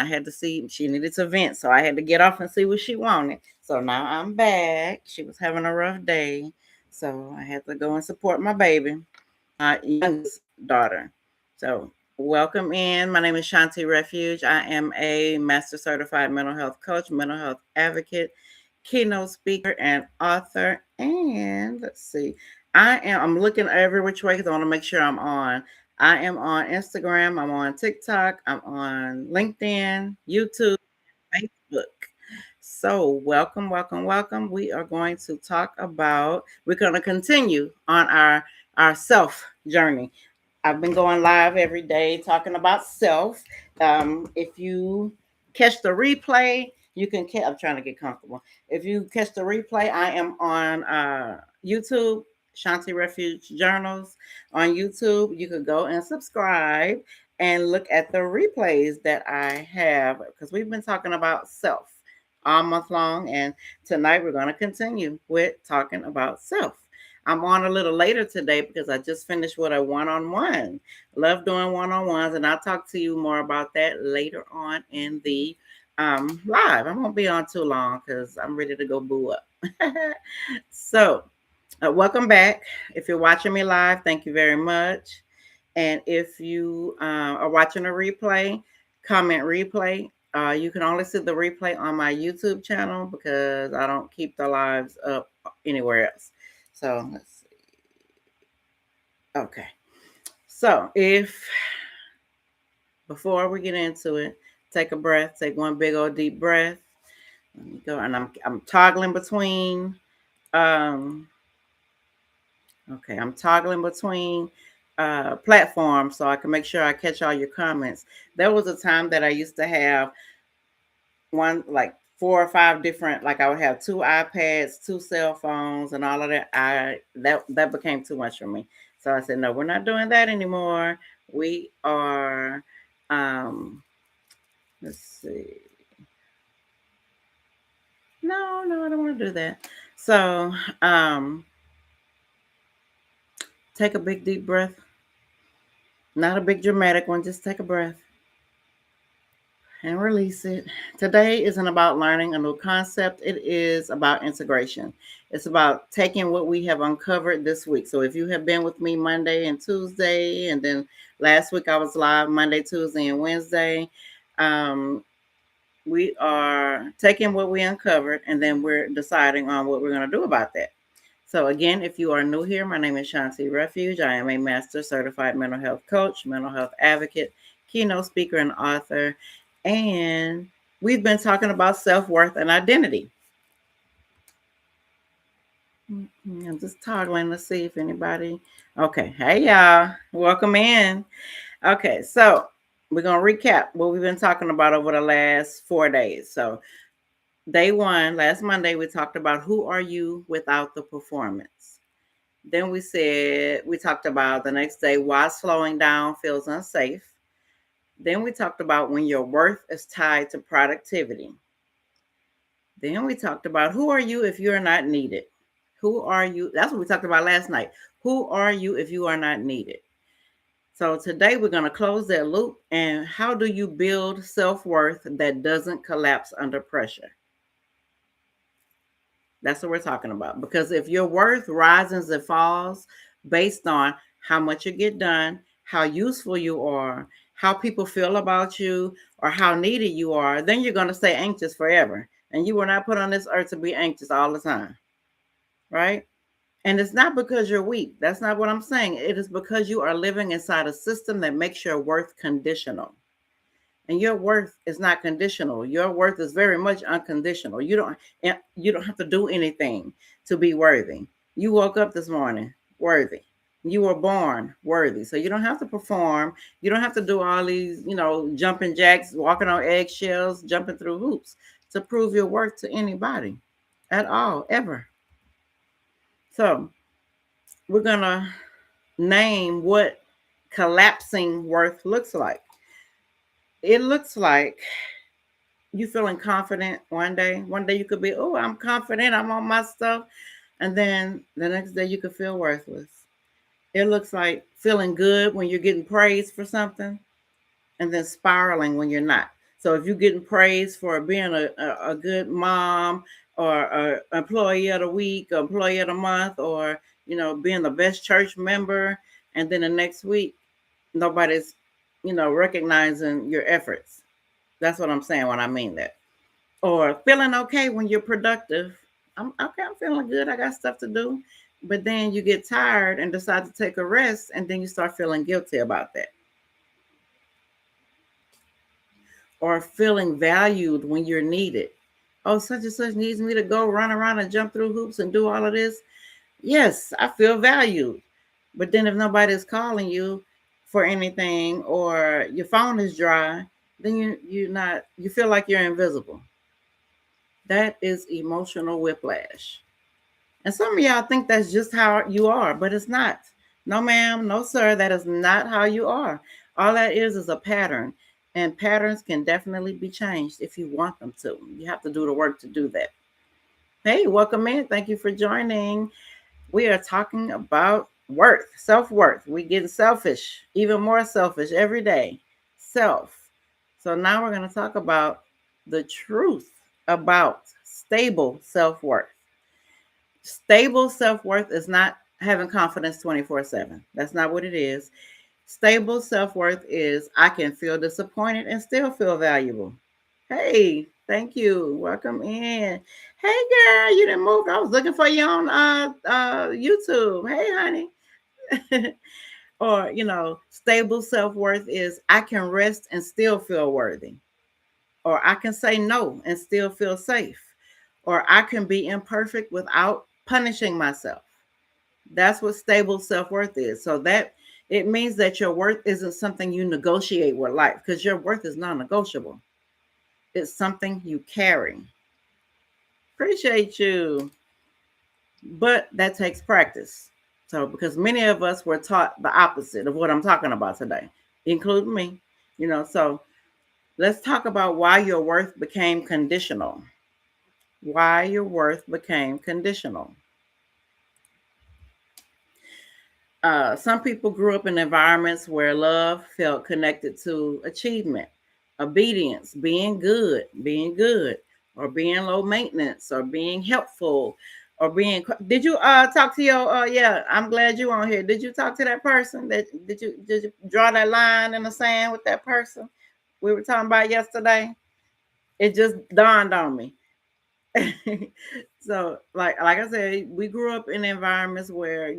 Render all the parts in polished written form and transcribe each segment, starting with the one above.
I had to see, she needed to vent, so I had to get off and see what she wanted. So now I'm back. She was having a rough day, so I had to go and support my baby, my youngest daughter. So welcome in. My name is Shanti Refuge. I am a master certified mental health coach, mental health advocate, keynote speaker, and author. And let's see, I'm looking every which way because I want to make sure I'm on. I am on Instagram, I'm on TikTok, I'm on LinkedIn, YouTube, Facebook. So, welcome, welcome, welcome. We're going to continue on our self journey. I've been going live every day talking about self. If you catch the replay, I'm trying to get comfortable. If you catch the replay, I am on YouTube, Shanti Refuge Journals on YouTube. You could go and subscribe and look at the replays that I have because we've been talking about self all month long. And tonight we're going to continue with talking about self. I'm on a little later today because I just finished with a one-on-one. Love doing one-on-ones, and I'll talk to you more about that later on in the live. I won't be on too long because I'm ready to go boo up. So, welcome back. If you're watching me live, thank you very much. And if you are watching a replay, comment replay. You can only see the replay on my YouTube channel because I don't keep the lives up anywhere else. So let's see. Okay. So before we get into it, take a breath, take one big old deep breath. Let me go, and I'm toggling between. Um, okay, I'm toggling between platforms so I can make sure I catch all your comments. There was a time that I used to have one like 4 or 5 different, like I would have 2 iPads, 2 cell phones, and all of that. That became too much for me. So I said, no, we're not doing that anymore. We are let's see. No, I don't want to do that. So take a big deep breath. Not a big dramatic one, just take a breath and release it. Today isn't about learning a new concept. It is about integration. It's about taking what we have uncovered this week. So if you have been with me Monday and Tuesday, and then last week I was live Monday, Tuesday, and Wednesday, we are taking what we uncovered and then we're deciding on what we're going to do about that. So again, if you are new here, my name is Shanti Refuge. I am a master certified mental health coach, mental health advocate, keynote speaker, and author. And we've been talking about self-worth and identity. I'm just toggling to see if anybody. Okay. Hey, y'all. Welcome in. Okay. So we're going to recap what we've been talking about over the last 4 days. So day one, last Monday, we talked about who are you without the performance. Then we talked about the next day, why slowing down feels unsafe. Then we talked about when your worth is tied to productivity. Then we talked about who are you if you are not needed? Who are you? That's what we talked about last night. Who are you if you are not needed? So today we're going to close that loop. And how do you build self-worth that doesn't collapse under pressure? That's what we're talking about. Because if your worth rises and falls based on how much you get done, how useful you are, how people feel about you, or how needed you are, then you're going to stay anxious forever. And you were not put on this earth to be anxious all the time. Right? And it's not because you're weak. That's not what I'm saying. It is because you are living inside a system that makes your worth conditional. And your worth is not conditional. Your worth is very much unconditional. You don't have to do anything to be worthy. You woke up this morning worthy. You were born worthy. So you don't have to perform. You don't have to do all these, jumping jacks, walking on eggshells, jumping through hoops to prove your worth to anybody at all, ever. So we're going to name what collapsing worth looks like. It looks like you feeling confident one day. One day you could be, oh, I'm confident, I'm on my stuff. And then the next day you could feel worthless. It looks like feeling good when you're getting praised for something and then spiraling when you're not. So if you're getting praised for being a good mom or a employee of the week, or employee of the month, or being the best church member, and then the next week nobody's recognizing your efforts. That's what I'm saying when I mean that. Or feeling okay when you're productive. I'm okay, I'm feeling good. I got stuff to do. But then you get tired and decide to take a rest, and then you start feeling guilty about that. Or feeling valued when you're needed. Oh, such and such needs me to go run around and jump through hoops and do all of this. Yes, I feel valued. But then if nobody's calling you for anything or your phone is dry, then you feel like you're invisible. That is emotional whiplash. And some of y'all think that's just how you are, but it's not. No, ma'am, no, sir, that is not how you are. All that is a pattern. And patterns can definitely be changed if you want them to. You have to do the work to do that. Hey, welcome in. Thank you for joining. We are talking about worth, self-worth. We getting selfish, even more selfish every day. Self. So now we're going to talk about the truth about stable self-worth. Stable self-worth is not having confidence 24/7. That's not what it is. Stable self-worth is I can feel disappointed and still feel valuable. Hey, thank you. Welcome in. Hey girl, you didn't move. I was looking for you on YouTube. Hey honey. Or, stable self-worth is I can rest and still feel worthy. Or I can say no and still feel safe. Or I can be imperfect without punishing myself. That's what stable self-worth is. So that it means that your worth isn't something you negotiate with life, because your worth is non-negotiable. It's something you carry. Appreciate you. But that takes practice. So because many of us were taught the opposite of what I'm talking about today, including me. So let's talk about why your worth became conditional. Why your worth became conditional. Some people grew up in environments where love felt connected to achievement, obedience, being good, or being low maintenance, or being helpful, or being. Did you talk to your? Yeah, I'm glad you on here. Did you talk to that person? Did you draw that line in the sand with that person we were talking about yesterday? It just dawned on me. So, like I said, we grew up in environments where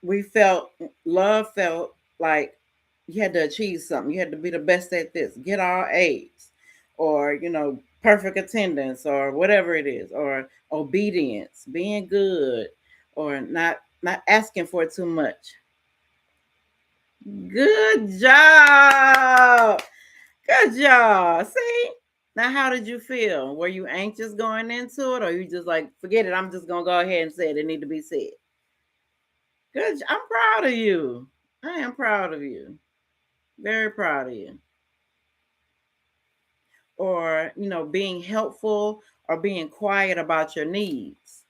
we felt love felt like you had to achieve something. You had to be the best at this, get all A's, or perfect attendance, or whatever it is, or obedience, being good, or not asking for too much. Good job. Good job. See? Now, how did you feel? Were you anxious going into it, or you just like, forget it, I'm just gonna go ahead and say it need to be said? Good. I'm proud of you. I am proud of you. Very proud of you. Or, being helpful or being quiet about your needs.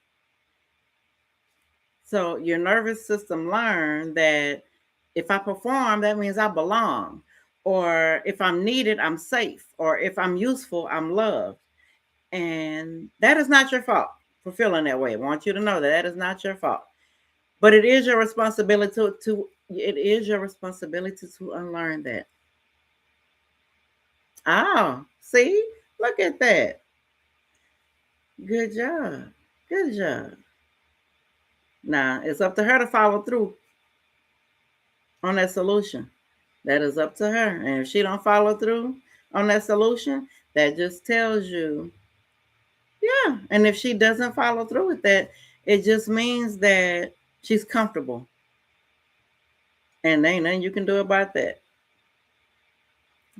So your nervous system learned that if I perform, that means I belong. Or if I'm needed, I'm safe. Or if I'm useful, I'm loved. And that is not your fault for feeling that way. I want you to know that that is not your fault. But it is your responsibility to unlearn that. Oh, see? Look at that. Good job. Good job. Now, it's up to her to follow through on that solution. That is up to her. And if she don't follow through on that solution, that just tells you, yeah. And if she doesn't follow through with that, it just means that she's comfortable. And there ain't nothing you can do about that.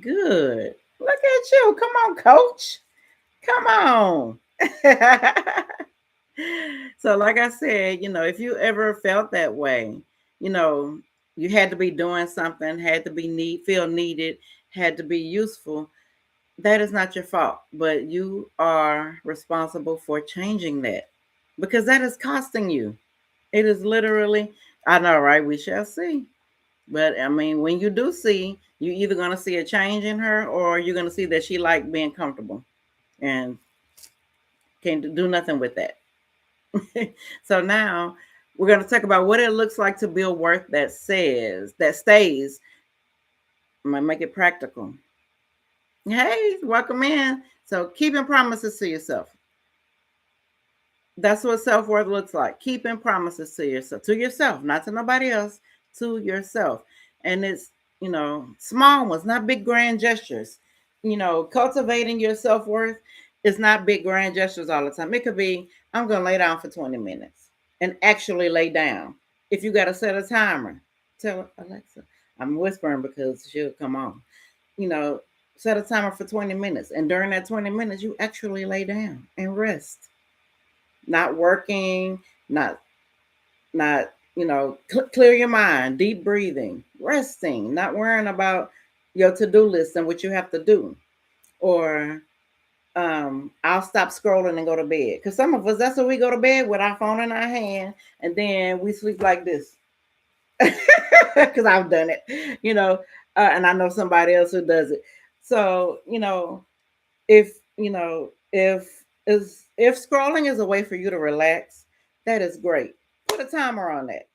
Good. Look at you. Come on, coach. Come on. So, like I said, if you ever felt that way, you know, you had to be doing something, had to feel needed, had to be useful. That is not your fault, but you are responsible for changing that, because that is costing you. It is literally, I know, right? We shall see. But I mean, when you do see, you either gonna see a change in her, or you're gonna see that she like being comfortable and can't do nothing with that. So now we're gonna talk about what it looks like to build worth that stays. I'm gonna make it practical. Hey, welcome in. So keeping promises to yourself. That's what self-worth looks like. Keeping promises to yourself, not to nobody else, to yourself. And it's, small ones, not big grand gestures. Cultivating your self-worth is not big grand gestures all the time. It could be, I'm gonna lay down for 20 minutes and actually lay down. If you gotta set a timer, tell Alexa, I'm whispering because she'll come on. You know, set a timer for 20 minutes. And during that 20 minutes, you actually lay down and rest, not working, not not clear your mind, deep breathing, resting, not worrying about your to-do list and what you have to do. Or I'll stop scrolling and go to bed, because some of us, that's when we go to bed with our phone in our hand, and then we sleep like this. Because I've done it, and I know somebody else who does it. So if scrolling is a way for you to relax, that is great. Put a timer on that.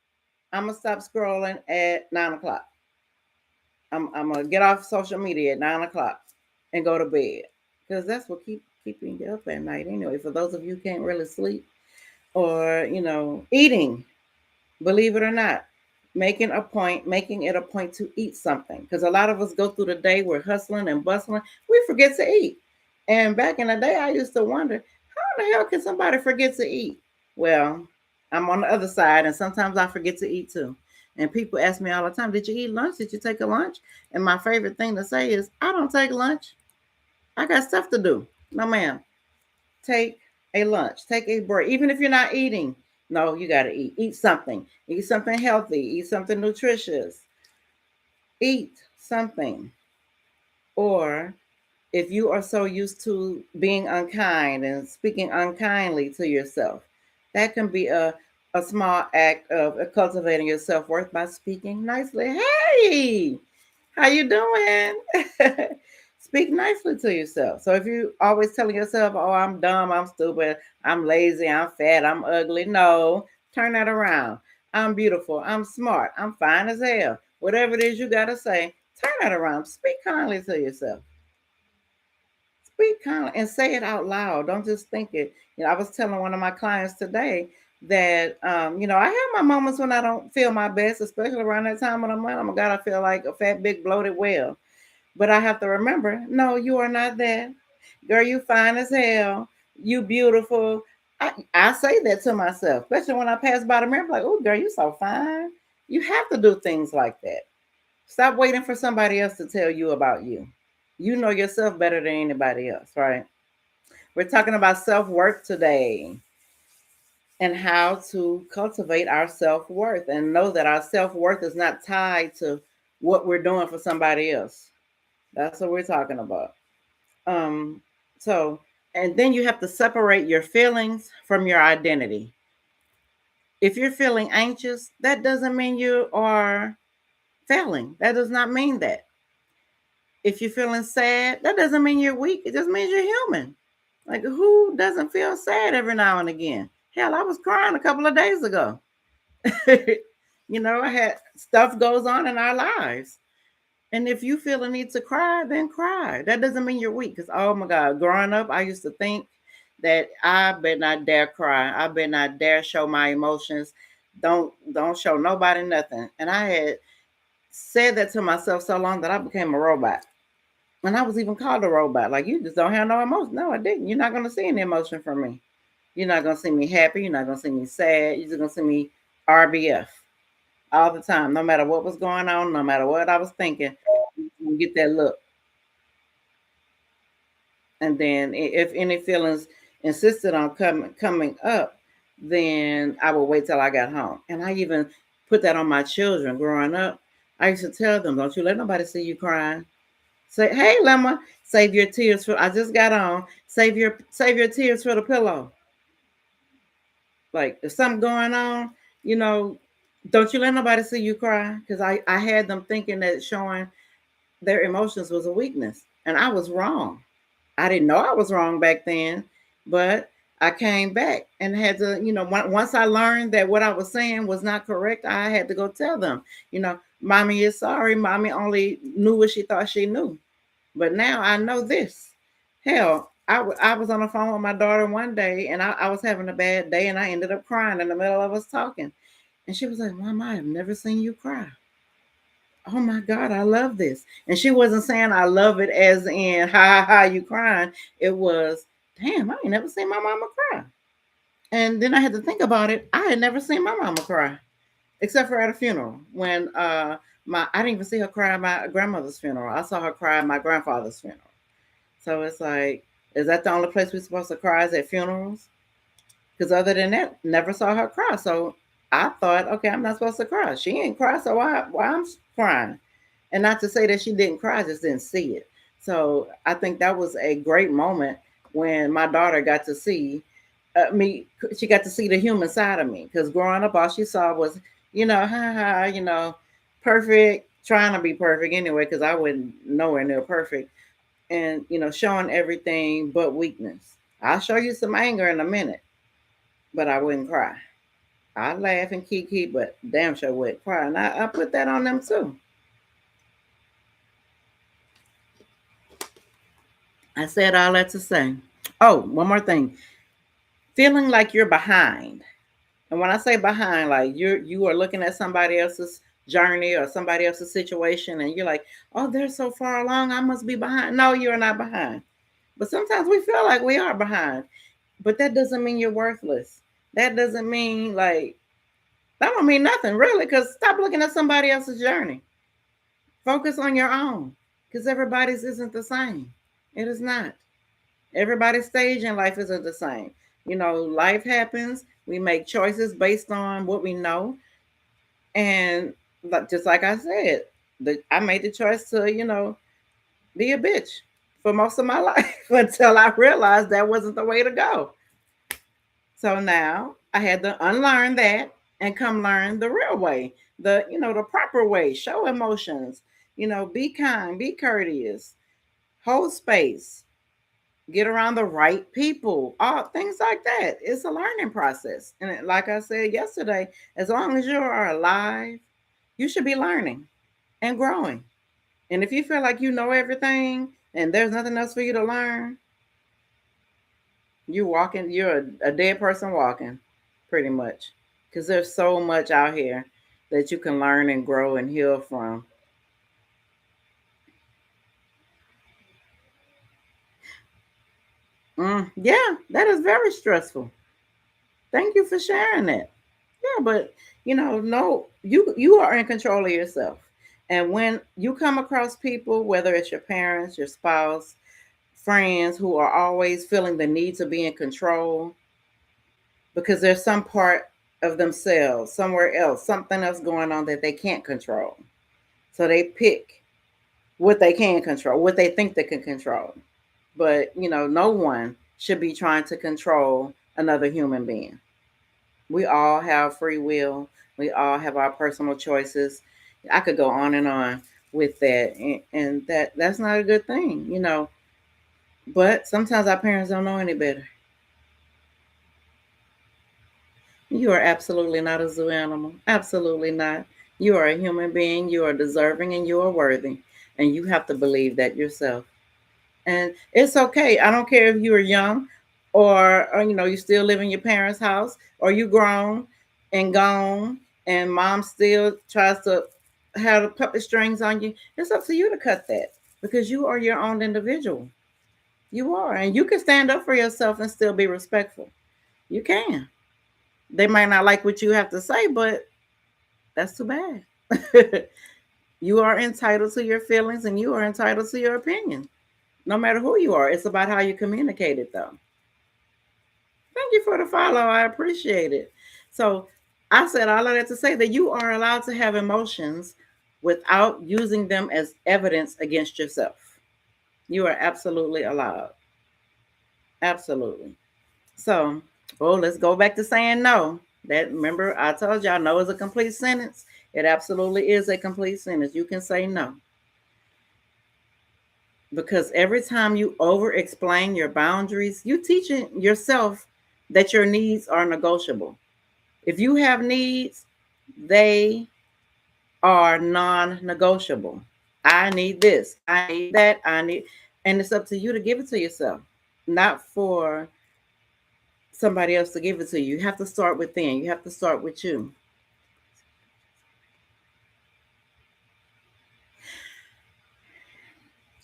I'm gonna stop scrolling at 9 o'clock. I'm gonna get off social media at 9 o'clock and go to bed, because that's what keeping you up at night anyway. For those of you who can't really sleep, or eating, believe it or not, making it a point to eat something, because a lot of us go through the day, we're hustling and bustling, we forget to eat. And back in the day, I used to wonder, how the hell can somebody forget to eat? Well, I'm on the other side, and sometimes I forget to eat too. And people ask me all the time, did you eat lunch? Did you take a lunch? And my favorite thing to say is, I don't take lunch. I got stuff to do. No, ma'am. Take a lunch. Take a break. Even if you're not eating, no, you got to eat. Eat something. Eat something healthy. Eat something nutritious. Eat something. Or if you are so used to being unkind and speaking unkindly to yourself, that can be a small act of cultivating your self-worth by speaking nicely. Hey, how you doing? Speak nicely to yourself. So if you always telling yourself, oh, I'm dumb, I'm stupid, I'm lazy, I'm fat, I'm ugly, no, turn that around. I'm beautiful, I'm smart, I'm fine as hell. Whatever it is you got to say, turn that around. Speak kindly to yourself. Speak kindly and say it out loud. Don't just think it. I was telling one of my clients today that I have my moments when I don't feel my best, especially around that time when I'm like, oh my God, I feel like a fat, big, bloated whale. But I have to remember, no, you are not that. Girl, you fine as hell. You beautiful. I say that to myself, especially when I pass by the mirror, I'm like, oh girl, you so fine. You have to do things like that. Stop waiting for somebody else to tell you about you. You know yourself better than anybody else, right? We're talking about self-worth today, and how to cultivate our self-worth and know that our self-worth is not tied to what we're doing for somebody else. That's what we're talking about. Um, so, and then you have to separate your feelings from your identity. If you're feeling anxious, that doesn't mean you are failing. That does not mean that. If you're feeling sad, that doesn't mean you're weak. It just means you're human. Like, who doesn't feel sad every now and again? Hell, I was crying a couple of days ago. I had stuff goes on in our lives. And if you feel a need to cry, then cry. That doesn't mean you're weak. Because, oh my God, growing up, I used to think that I better not dare cry. I better not dare show my emotions. Don't show nobody nothing. And I had said that to myself so long that I became a robot. And I was even called a robot. Like, you just don't have no emotion. No, I didn't. You're not going to see any emotion from me. You're not going to see me happy. You're not going to see me sad. You're just going to see me RBF all the time. No matter what was going on, no matter what I was thinking, you get that look. And then if any feelings insisted on coming up, then I would wait till I got home. And I even put that on my children growing up. I used to tell them, don't you let nobody see you crying. Say, hey, Lemma, save your tears for. I just got on. Save your tears for the pillow. Like if something going on, you know, Don't you let nobody see you cry, because I had them thinking that showing their emotions was a weakness, and I was wrong. I didn't know I was wrong back then, but I came back and had to, once I learned that what I was saying was not correct, I had to go tell them, mommy is sorry. Mommy only knew what she thought she knew. But now I know this. Hell, I was on the phone with my daughter one day, and I was having a bad day, and I ended up crying in the middle of us talking. And she was like, Mom, I have never seen you cry. Oh my God, I love this. And she wasn't saying I love it as in ha ha ha you crying. It was, damn, I ain't never seen my mama cry. And then I had to think about it. I had never seen my mama cry, except for at a funeral. When I didn't even see her cry at my grandmother's funeral. I saw her cry at my grandfather's funeral. So it's like, is that the only place we're supposed to cry is at funerals? Because other than that, never saw her cry. So I thought, okay, I'm not supposed to cry. She ain't cry, so why I'm crying? And not to say that she didn't cry, I just didn't see it. So I think that was a great moment when my daughter got to see me. She got to see the human side of me, because growing up, all she saw was, ha ha, perfect, trying to be perfect anyway, because I wasn't nowhere near perfect, and showing everything but weakness. I'll show you some anger in a minute, but I wouldn't cry. I laugh and kiki, but damn sure wouldn't cry. And I put that on them too. I said all that to say. Oh, one more thing. Feeling like you're behind. And when I say behind, like you are looking at somebody else's journey or somebody else's situation, and you're like, oh, they're so far along, I must be behind. No, you're not behind. But sometimes we feel like we are behind. But that doesn't mean you're worthless. That doesn't mean that don't mean nothing really, because stop looking at somebody else's journey. Focus on your own, because everybody's isn't the same. It is not. Everybody's stage in life isn't the same. Life happens. We make choices based on what we know. And just like I said, I made the choice to, be a bitch for most of my life until I realized that wasn't the way to go. So now I had to unlearn that and come learn the real way, the proper way. Show emotions, be kind, be courteous, hold space, get around the right people, all things like that. It's a learning process. And like I said yesterday, as long as you are alive, you should be learning and growing. And if you feel like you know everything and there's nothing else for you to learn, you're a dead person walking, pretty much. Because there's so much out here that you can learn and grow and heal from. Yeah, that is very stressful. Thank you for sharing that. Yeah, but no, you are in control of yourself. And when you come across people, whether it's your parents, your spouse, friends who are always feeling the need to be in control because there's some part of themselves somewhere else, something else going on that they can't control. So they pick what they can control, what they think they can control. But, no one should be trying to control another human being. We all have free will. We all have our personal choices. I could go on with that, and that's not a good thing. But sometimes our parents don't know any better. You are absolutely not a zoo animal. Absolutely not. You are a human being. You are deserving and you are worthy. And you have to believe that yourself. And it's okay. I don't care if you are young or you still live in your parents' house or you grown and gone and mom still tries to have the puppet strings on you. It's up to you to cut that because you are your own individual. You are. And you can stand up for yourself and still be respectful. You can. They might not like what you have to say, but that's too bad. You are entitled to your feelings and you are entitled to your opinion, no matter who you are. It's about how you communicate it, though. Thank you for the follow. I appreciate it. So I said all of that to say that you are allowed to have emotions without using them as evidence against yourself. You are absolutely allowed. Absolutely. So, let's go back to saying no. That, remember, I told y'all no is a complete sentence. It absolutely is a complete sentence. You can say no. Because every time you over explain your boundaries, you teaching yourself that your needs are negotiable. If you have needs, they are non-negotiable. I need this, I need that, I need, and it's up to you to give it to yourself, not for somebody else to give it to you. You have to start within. You have to start with you.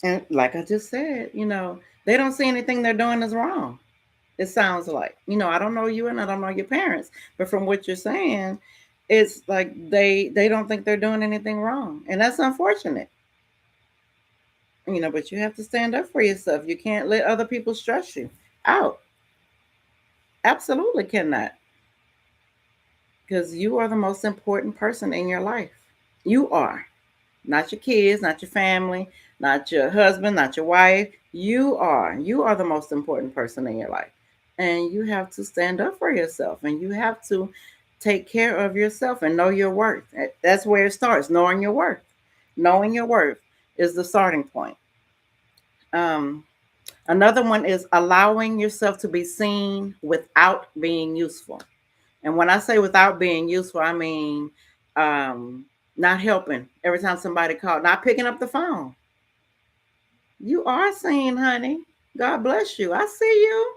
And like I just said, they don't see anything they're doing is wrong. It sounds like, I don't know you and I don't know your parents, but from what you're saying, it's like they don't think they're doing anything wrong, and that's unfortunate. But you have to stand up for yourself. You can't let other people stress you out. Absolutely cannot, because you are the most important person in your life. You are. Not your kids, not your family, not your husband, not your wife. You are. You are the most important person in your life. And you have to stand up for yourself, and you have to take care of yourself and know your worth. That's where it starts, knowing your worth. Knowing your worth is the starting point. Um, Another one is allowing yourself to be seen without being useful. And when I say without being useful, I mean not helping every time somebody called, not picking up the phone. You are seen, honey. God bless you. I see you.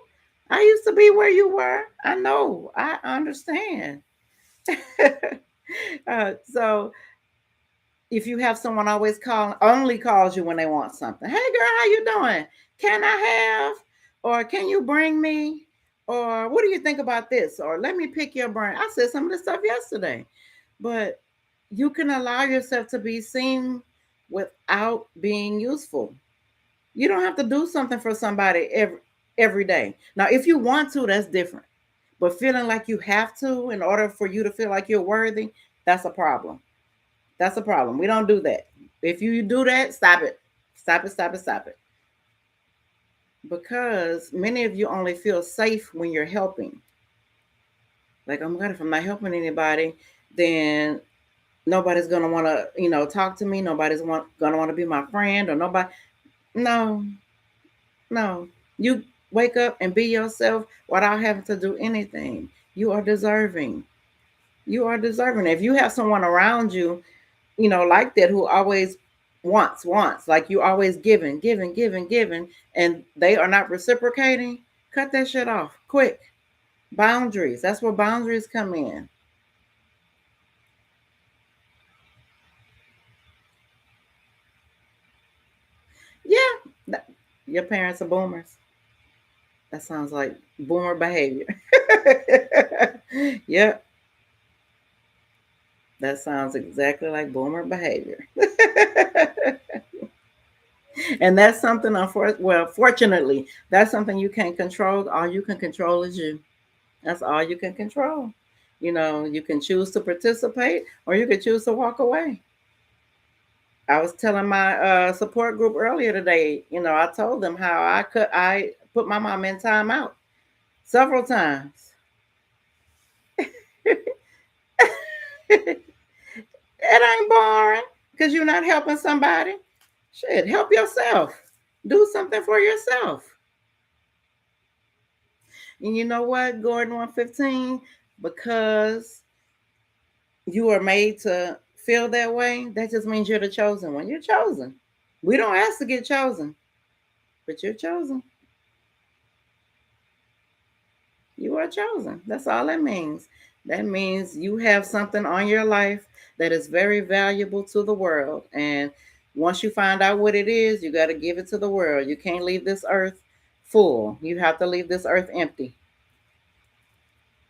I used to be where you were. I know. I understand. So if you have someone always calling, only calls you when they want something. Hey girl, how you doing? Can I have? Or can you bring me? Or what do you think about this? Or let me pick your brain. I said some of this stuff yesterday. But you can allow yourself to be seen without being useful. You don't have to do something for somebody every day. Now, if you want to, that's different. But feeling like you have to in order for you to feel like you're worthy, that's a problem. That's a problem. We don't do that. If you do that, stop it. Stop it, stop it, stop it. Because many of you only feel safe when you're helping. Like, oh my God, if I'm not helping anybody, then nobody's gonna want to, talk to me. Nobody's gonna want to be my friend, or nobody. No, no. You wake up and be yourself without having to do anything. You are deserving. You are deserving. If you have someone around you, like that, who always wants, like you always giving, and they are not reciprocating, cut that shit off quick. Boundaries. That's where boundaries come in. Yeah. Your parents are boomers. That sounds like boomer behavior. Yep. That sounds exactly like boomer behavior. And that's something, fortunately, that's something you can't control. All you can control is you. That's all you can control. You can choose to participate or you can choose to walk away. I was telling my support group earlier today, I told them how I put my mom in timeout several times. It ain't boring because you're not helping somebody. Shit, help yourself. Do something for yourself. And you know what, Gordon 115? Because you are made to feel that way, that just means you're the chosen one. You're chosen. We don't ask to get chosen, but you're chosen. You are chosen. That's all that means. That means you have something on your life that is very valuable to the world. And once you find out what it is, you got to give it to the world. You can't leave this earth full. You have to leave this earth empty.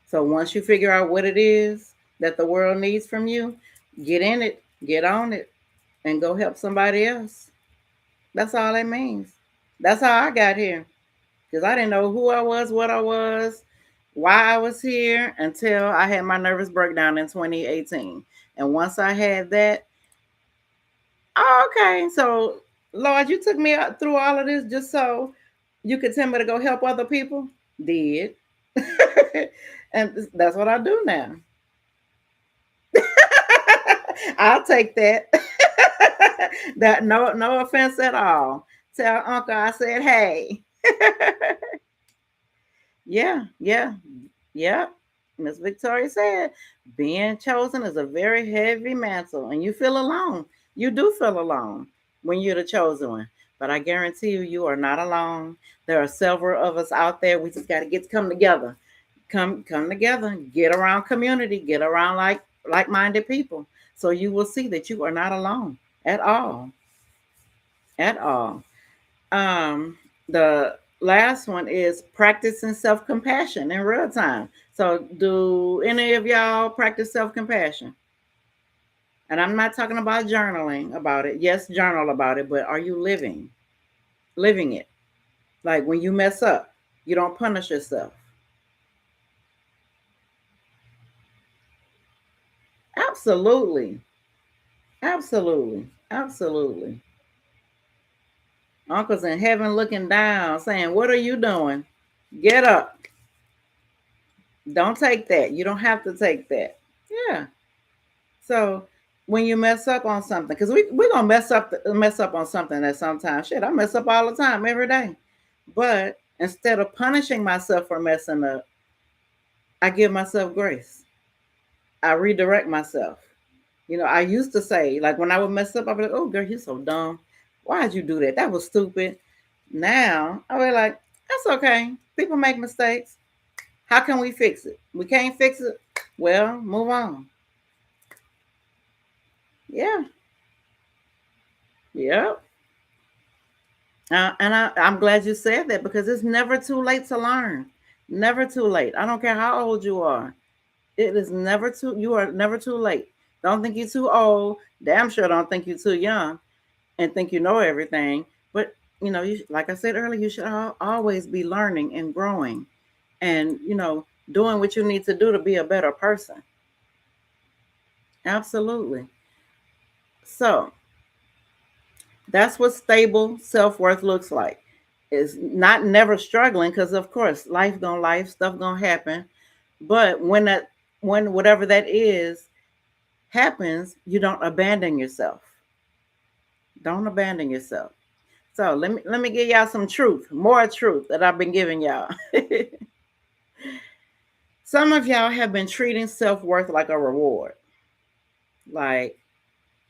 So once you figure out what it is that the world needs from you, get in it, get on it, and go help somebody else. That's all that means. That's how I got here. Because I didn't know who I was, what I was, why I was here until I had my nervous breakdown in 2018. And once I had that, oh, okay, so Lord, you took me through all of this just so you could tell me to go help other people? Did. And that's what I do now. I'll take that. That no offense at all. Tell Uncle I said hey. Yeah, yeah, yeah. Miss Victoria said being chosen is a very heavy mantle, and you feel alone. You do feel alone when you're the chosen one. But I guarantee you, you are not alone. There are several of us out there. We just got to get to come together. Come together. Get around community. Get around like-minded people. So you will see that you are not alone at all. At all. The last one is practicing self-compassion in real time. So do any of y'all practice self-compassion? And I'm not talking about journaling about it. Yes, journal about it, but are you living it? Like when you mess up, you don't punish yourself. Absolutely. Absolutely. Absolutely. Uncle's in heaven looking down saying, "What are you doing? Get up. Don't take that. You don't have to take that." Yeah. So when you mess up on something, because we're gonna mess up on something at some time. Shit, I mess up all the time, every day. But instead of punishing myself for messing up, I give myself grace. I redirect myself. I used to say, like when I would mess up, I'd be like, "Oh girl, you're so dumb. Why'd you do that? That was stupid." Now I be like, "That's okay. People make mistakes. How can we fix it? We can't fix it. Well, move on." Yeah. Yep. I'm glad you said that because it's never too late to learn. Never too late. I don't care how old you are. It is never too. You are never too late. Don't think you're too old. Damn sure don't think you're too young and think you know everything. But like I said earlier, you should always be learning and growing, and doing what you need to do to be a better person. Absolutely. So that's what stable self-worth looks like. It's not never struggling because of course life, stuff gonna happen. But when whatever that is happens, you don't abandon yourself. Don't abandon yourself. So let me give y'all some truth, more truth that I've been giving y'all. Some of y'all have been treating self-worth like a reward. Like,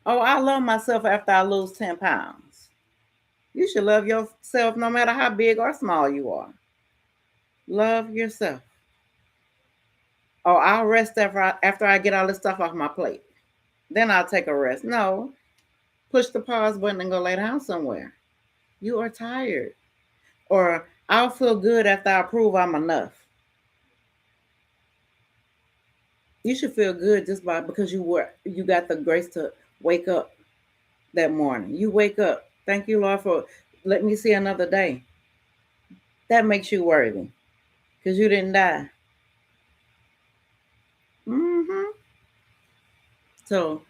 oh, I love myself after I lose 10 pounds. You should love yourself no matter how big or small you are. Love yourself. Oh, I'll rest after I get all this stuff off my plate. Then I'll take a rest. No, push the pause button and go lay down somewhere. You are tired. Or I'll feel good after I prove I'm enough. You should feel good just because you got the grace to wake up that morning. You wake up. Thank you, Lord, for letting me see another day. That makes you worthy because you didn't die. Hmm. So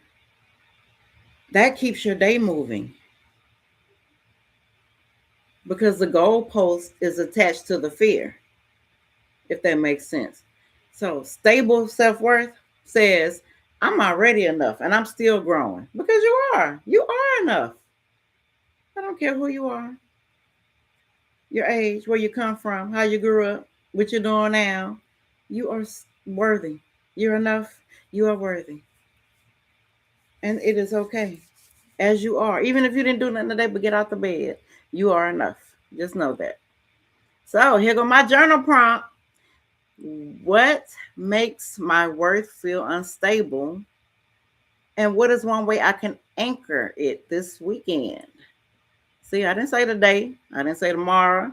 that keeps your day moving because the goalpost is attached to the fear, if that makes sense. So stable self-worth says, I'm already enough and I'm still growing because you are. You are enough. I don't care who you are, your age, where you come from, how you grew up, what you're doing now. You are worthy. You're enough. You are worthy. And it is okay as you are. Even if you didn't do nothing today but get out the bed, you are enough. Just know that. So here go my journal prompt. What makes my worth feel unstable? And what is one way I can anchor it this weekend? See, I didn't say today. I didn't say tomorrow.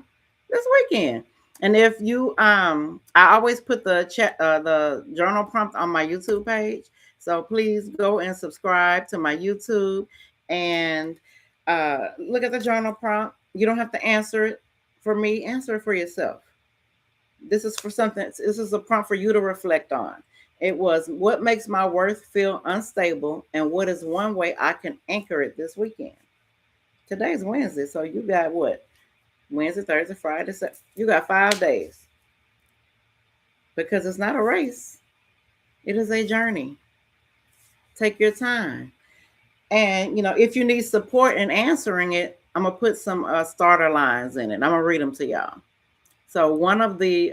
This weekend. And if you I always put the journal prompt on my YouTube page. So please go and subscribe to my YouTube and look at the journal prompt. You don't have to answer it for me, answer it for yourself. This is for something, this is a prompt for you to reflect on. It was, what makes my worth feel unstable and what is one way I can anchor it this weekend? Today's Wednesday, so you got what? Wednesday, Thursday, Friday, you got 5 days. because it's not a race, it is a journey. Take your time. And, if you need support in answering it, I'm going to put some starter lines in it. I'm going to read them to y'all. So, one of the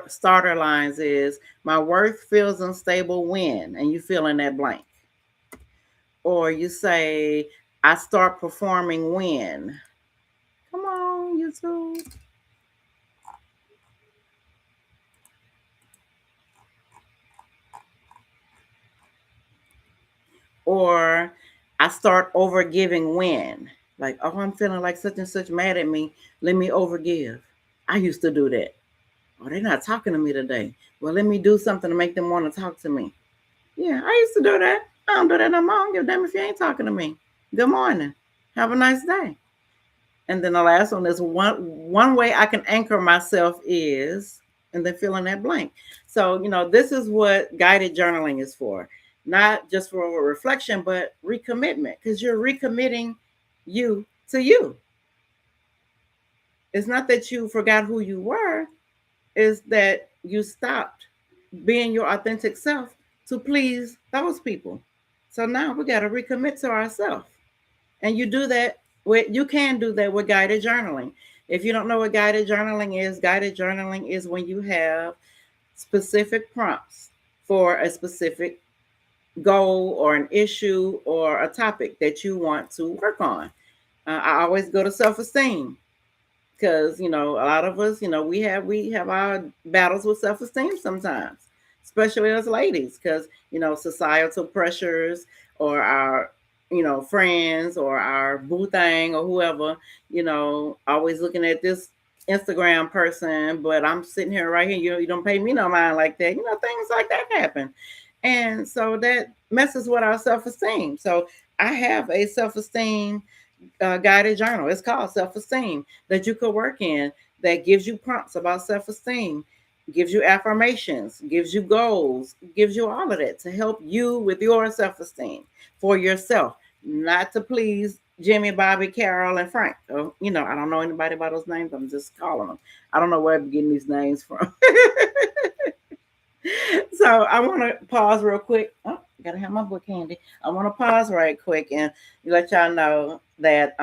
starter lines is, my worth feels unstable when, and you fill in that blank. Or you say, I start performing when. Come on, YouTube. Or I start over giving when. Like, oh, I'm feeling like such and such mad at me. Let me overgive. I used to do that. Oh, they're not talking to me today. Well, let me do something to make them want to talk to me. Yeah, I used to do that. I don't do that no more. I don't give a damn if you ain't talking to me. Good morning. Have a nice day. And then the last one is, one way I can anchor myself is, and then fill in that blank. So, this is what guided journaling is for. Not just for reflection, but recommitment, because you're recommitting you to you. It's not that you forgot who you were, it's that you stopped being your authentic self to please those people. So now we got to recommit to ourselves. And you can do that with guided journaling. If you don't know what guided journaling is when you have specific prompts for a specific goal or an issue or a topic that you want to work on. I always go to self-esteem, because a lot of us, we have our battles with self-esteem sometimes, especially as ladies, because societal pressures, or our friends, or our boo thing, or whoever, always looking at this Instagram person, but I'm sitting here right here, you don't pay me no mind like that, things like that happen. And so that messes with our self-esteem. So I have a self-esteem guided journal. It's called Self Esteem, that you could work in, that gives you prompts about self esteem, gives you affirmations, gives you goals, gives you all of that to help you with your self esteem for yourself, not to please Jimmy, Bobby, Carol, and Frank. Oh, I don't know anybody by those names. I'm just calling them. I don't know where I'm getting these names from. So I want to pause real quick. Oh, gotta have my book handy. I want to pause right quick and let y'all know that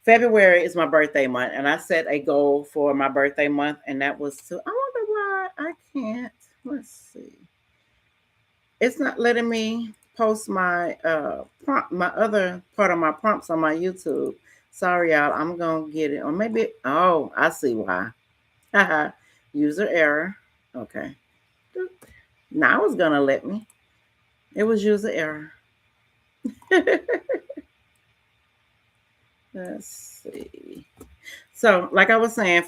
February is my birthday month, and I set a goal for my birthday month, and that was to. I wonder why I can't. Let's see. It's not letting me post my prompt, my other part of my prompts on my YouTube. Sorry, y'all. I'm gonna get it, or maybe. Oh, I see why. Haha. User error. Okay. Now it's gonna let me. It was user error. Let's see. So, like I was saying,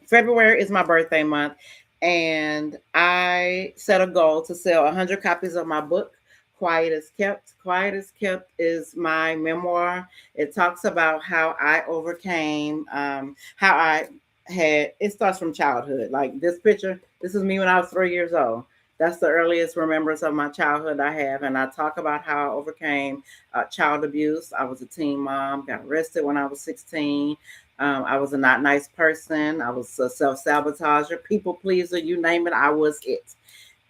February is my birthday month, and I set a goal to sell 100 copies of my book, Quiet as Kept. Quiet as Kept is my memoir. It talks about how I overcame, how I had, it starts from childhood. Like this picture, this is me when I was 3 years old. That's the earliest remembrance of my childhood I have. And I talk about how I overcame child abuse. I was a teen mom, got arrested when I was 16. I was a not nice person. I was a self sabotager, people pleaser, you name it, I was it.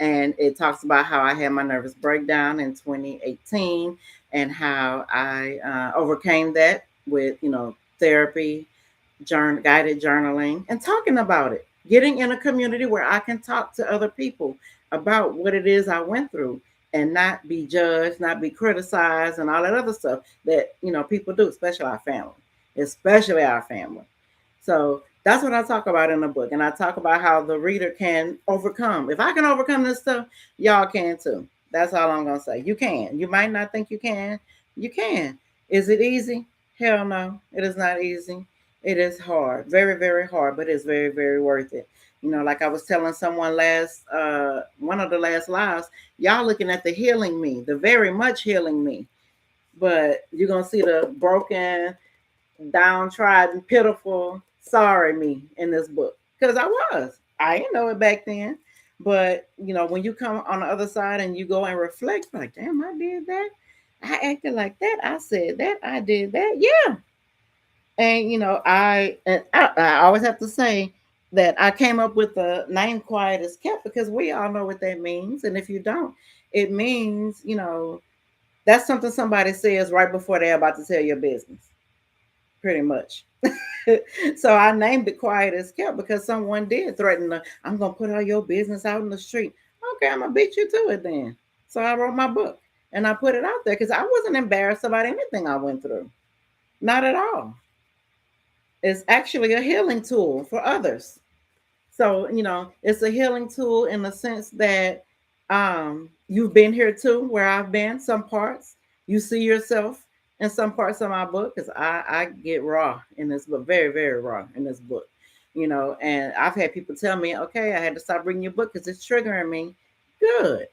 And it talks about how I had my nervous breakdown in 2018, and how I overcame that with, therapy, guided journaling, and talking about it. Getting in a community where I can talk to other people about what it is I went through, and not be judged, not be criticized, and all that other stuff that people do, especially our family, especially our family. So that's what I talk about in the book. And I talk about how the reader can overcome. If I can overcome this stuff, y'all can too. That's all I'm going to say. You can. You might not think you can. You can. Is it easy? Hell no. It is not easy. It is hard. Very, very hard, but it's very, very worth it. Like I was telling someone one of the last lives, y'all looking at the healing me, the very much healing me. But you're going to see the broken, downtrodden, pitiful, sorry me in this book. Because I was. I didn't know it back then. But, when you come on the other side and you go and reflect, like, damn, I did that. I acted like that. I said that. I did that. Yeah. And, I always have to say, that I came up with the name Quiet is Kept because we all know what that means. And if you don't, it means, that's something somebody says right before they're about to tell your business, pretty much. So I named it Quiet as Kept because someone did threaten to, I'm going to put all your business out in the street. Okay, I'm going to beat you to it then. So I wrote my book and I put it out there because I wasn't embarrassed about anything I went through. Not at all. It's actually a healing tool for others. So, it's a healing tool in the sense that you've been here too, where I've been, some parts. You see yourself in some parts of my book because I get raw in this book, very, very raw in this book. And I've had people tell me, okay, I had to stop reading your book because it's triggering me. Good.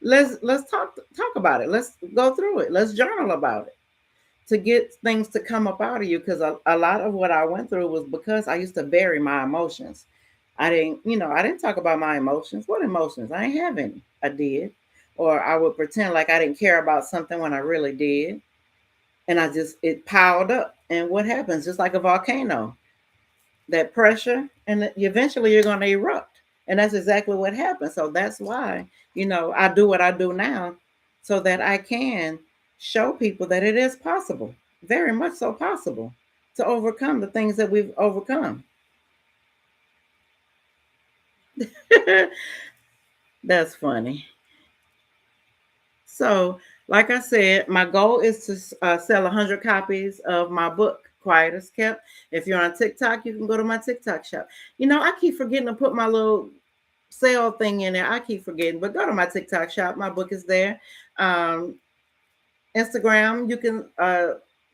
Let's talk about it. Let's go through it. Let's journal about it to get things to come up out of you because a lot of what I went through was because I used to bury my emotions. I didn't talk about my emotions. What emotions? I ain't have any. I did. Or I would pretend like I didn't care about something when I really did. And it piled up. And what happens? Just like a volcano, that pressure, and eventually you're going to erupt. And that's exactly what happened. So that's why, I do what I do now so that I can show people that it is possible, very much so possible, to overcome the things that we've overcome. That's funny. So, like I said, my goal is to sell 100 copies of my book, Quiet as Kept. If you're on TikTok, you can go to my TikTok shop. I keep forgetting to put my little sale thing in there. I keep forgetting, but go to my TikTok shop. My book is there. Um, Instagram, you can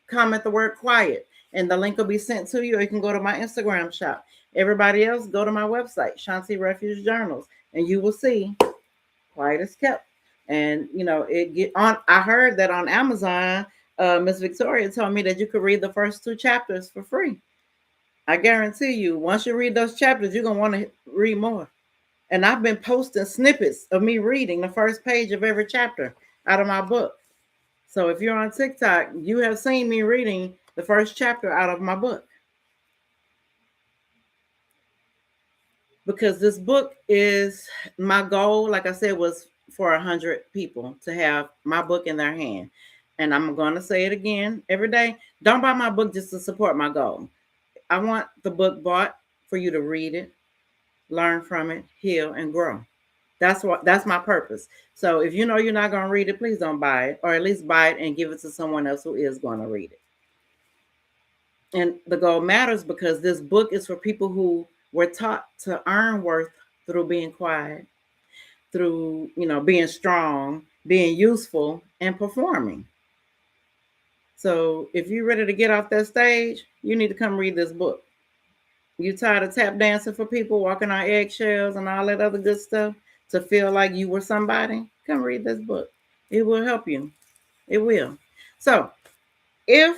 comment the word quiet and the link will be sent to you, or you can go to my Instagram shop. Everybody else, go to my website, Shanti Refuge Journals, and you will see Quiet as Kept. And it get on. I heard that on Amazon, Miss Victoria told me that you could read the first 2 chapters for free. I guarantee you, once you read those chapters, you're gonna want to read more. And I've been posting snippets of me reading the first page of every chapter out of my book. So if you're on TikTok, you have seen me reading the first chapter out of my book. Because this book is my goal, like I said, was for 100 people to have my book in their hand. And I'm going to say it again every day. Don't buy my book just to support my goal. I want the book bought for you to read it, learn from it, heal, and grow. That's my purpose. So if you know you're not going to read it, please don't buy it, or at least buy it and give it to someone else who is going to read it. And the goal matters because this book is for people who were taught to earn worth through being quiet, through being strong, being useful, and performing. So if you're ready to get off that stage, you need to come read this book. You tired of tap dancing for people, walking on eggshells and all that other good stuff to feel like you were somebody? Come read this book. It will help you. It will. So if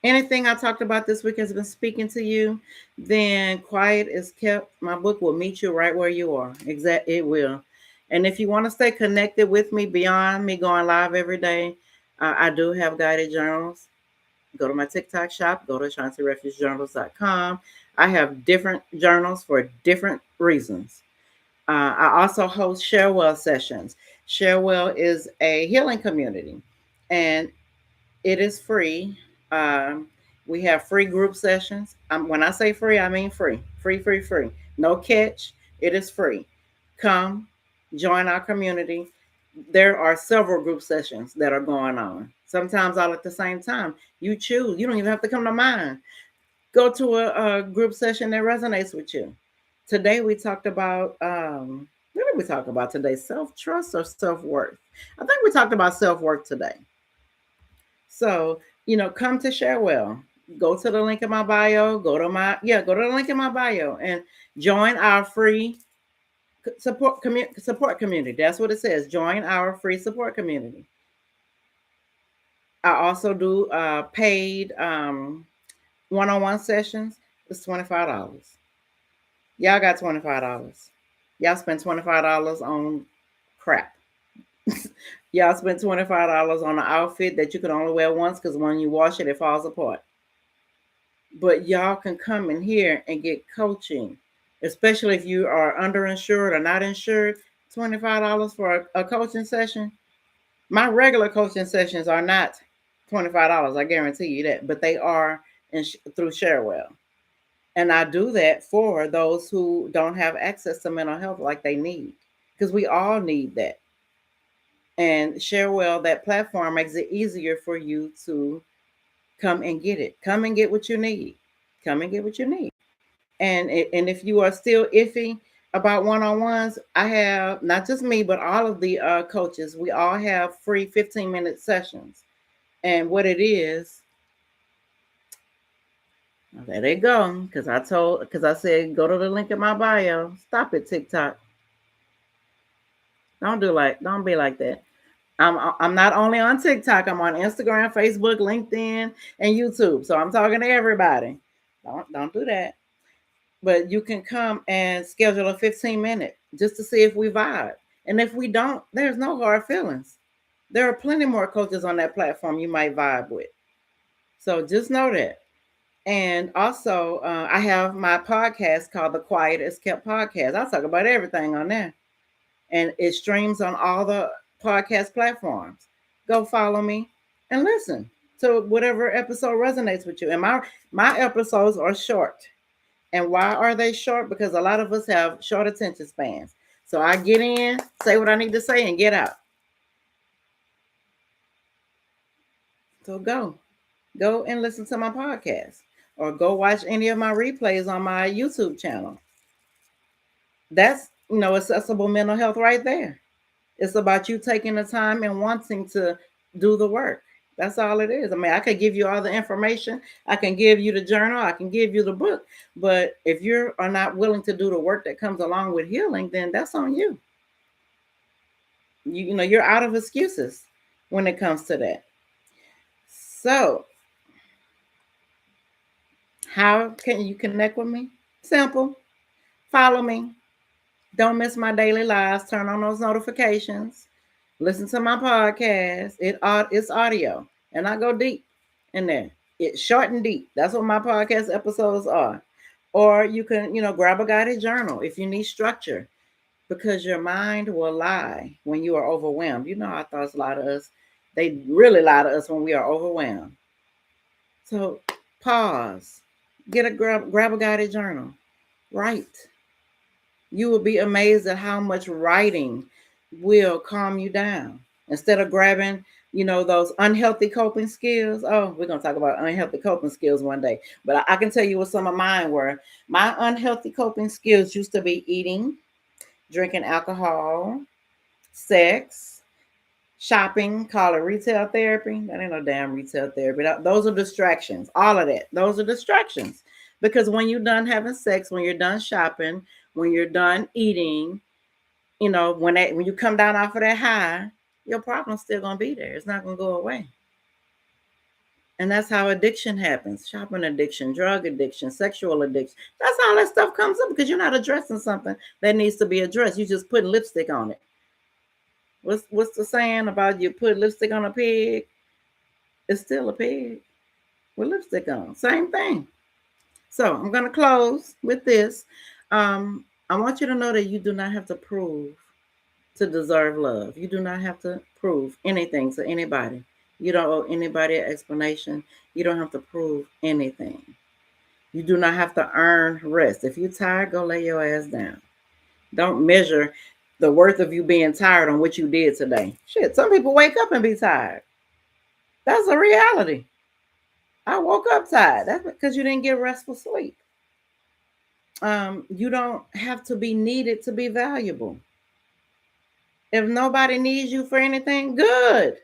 anything I talked about this week has been speaking to you, then Quiet is Kept. My book will meet you right where you are. It will. And if you want to stay connected with me beyond me going live every day, I do have guided journals. Go to my TikTok shop. Go to ShantiRefugeJournals.com. I have different journals for different reasons. I also host Sharewell sessions. Sharewell is a healing community, and it is free. We have free group sessions. When I say free, I mean free. Free, free, free. No catch. It is free. Come, join our community. There are several group sessions that are going on. Sometimes all at the same time. You choose. You don't even have to come to mine. Go to a group session that resonates with you. Today we talked about what did we talk about today? Self-trust or self-worth? I think we talked about self-worth today. So, come to Sharewell. Go to the link in my bio. Go to the link in my bio and join our free support community. That's what it says. Join our free support community. I also do paid one-on-one sessions. It's $25. Y'all got $25. Y'all spend $25 on crap. Y'all spend $25 on an outfit that you can only wear once because when you wash it, it falls apart. but y'all can come in here and get coaching, especially if you are underinsured or not insured. $25 for a coaching session. My regular coaching sessions are not $25. I guarantee you that, but they are through Sharewell. And I do that for those who don't have access to mental health like they need, because we all need that. And Sharewell, that platform, makes it easier for you to come and get it. Come and get what you need. Come and get what you need. And if you are still iffy about one-on-ones, I have, not just me, but all of the coaches, we all have free 15-minute sessions. And what it is, there they go. Because I said, go to the link in my bio. Stop it, TikTok. Don't be like that. I'm not only on TikTok, I'm on Instagram, Facebook, LinkedIn, and YouTube. So I'm talking to everybody. Don't do that. But you can come and schedule a 15-minute just to see if we vibe. And if we don't, there's no hard feelings. There are plenty more coaches on that platform you might vibe with. So just know that. And also, I have my podcast called The Quiet is Kept Podcast. I talk about everything on there. And it streams on all the podcast platforms. Go follow me and listen to whatever episode resonates with you. And my episodes are short. And why are they short? Because a lot of us have short attention spans. So I get in, say what I need to say, and get out. So go and listen to my podcast, or go watch any of my replays on my YouTube channel. That's, accessible mental health right there. It's about you taking the time and wanting to do the work. That's all it is. I mean, I could give you all the information. I can give you the journal. I can give you the book. But if you are not willing to do the work that comes along with healing, then that's on you. You're out of excuses when it comes to that. So, how can you connect with me? Simple. Follow me. Don't miss my daily lives. Turn on those notifications. Listen to my podcast. It's audio, and I go deep in there. It's short and deep. That's what my podcast episodes are. Or you can, grab a guided journal if you need structure, because your mind will lie when you are overwhelmed. Our thoughts lie to us. They really lie to us when we are overwhelmed. So pause. Grab a guided journal. Write. You will be amazed at how much writing will calm you down. Instead of grabbing, those unhealthy coping skills. Oh, we're going to talk about unhealthy coping skills one day. But I can tell you what some of mine were. My unhealthy coping skills used to be eating, drinking alcohol, sex, shopping, call it retail therapy. That ain't no damn retail therapy. Those are distractions. All of that. Those are distractions. Because when you're done having sex, when you're done shopping, when you're done eating, when you come down off of that high, your problem's still going to be there. It's not going to go away. And that's how addiction happens. Shopping addiction, drug addiction, sexual addiction. That's how that stuff comes up, because you're not addressing something that needs to be addressed. You're just putting lipstick on it. What's the saying about you put lipstick on a pig? It's still a pig with lipstick on. Same thing. So I'm going to close with this. I want you to know that you do not have to prove to deserve love. You do not have to prove anything to anybody. You don't owe anybody an explanation. You don't have to prove anything. You do not have to earn rest. If you're tired, go lay your ass down. Don't measure the worth of you being tired on what you did today. Shit, some people wake up and be tired. That's a reality. I woke up tired. That's because you didn't get restful sleep. You don't have to be needed to be valuable. If nobody needs you for anything, good.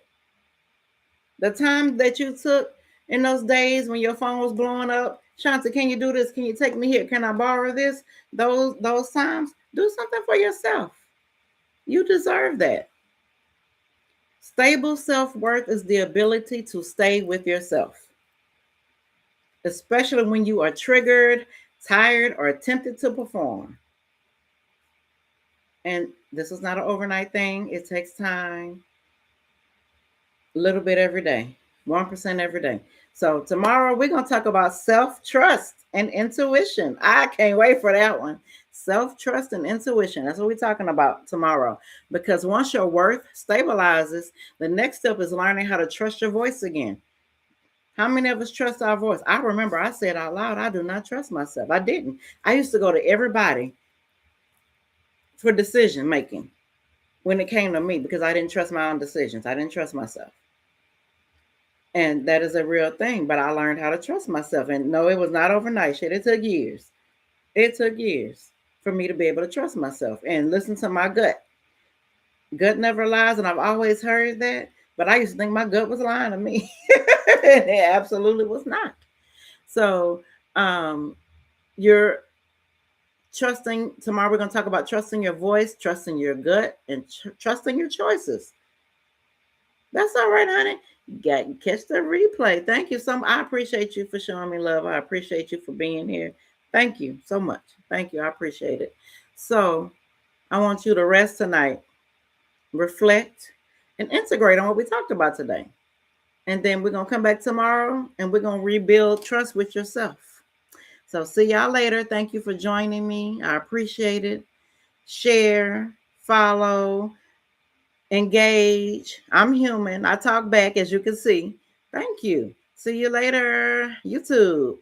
The time that you took in those days when your phone was blowing up, Shanta, can you do this? Can you take me here? Can I borrow this? Those times, do something for yourself. You deserve that. Stable self-worth is the ability to stay with yourself, especially when you are triggered, tired, or tempted to perform. And this is not an overnight thing. It takes time. A little bit every day, 1% every day. So tomorrow we're going to talk about self-trust and intuition. I can't wait for that one. Self-trust and intuition. That's what we're talking about tomorrow. Because once your worth stabilizes, the next step is learning how to trust your voice again. How many of us trust our voice? I remember I said out loud, I do not trust myself. I didn't. I used to go to everybody for decision making when it came to me because I didn't trust my own decisions. I didn't trust myself. And that is a real thing. But I learned how to trust myself. And no, it was not overnight shit. It took years. It took years for me to be able to trust myself and listen to my gut. Gut never lies, and I've always heard that. But I used to think my gut was lying to me. It absolutely was not. So you're trusting. Tomorrow we're going to talk about trusting your voice, trusting your gut, and trusting your choices. That's all right, honey. Catch the replay. Thank you so much. I appreciate you for showing me love. I appreciate you for being here. Thank you so much. Thank you. I appreciate it. So I want you to rest tonight, reflect, and integrate on what we talked about today. And then we're going to come back tomorrow and we're going to rebuild trust with yourself. So see y'all later. Thank you for joining me. I appreciate it. Share, follow, engage. I'm human. I talk back, as you can see. Thank you. See you later, YouTube.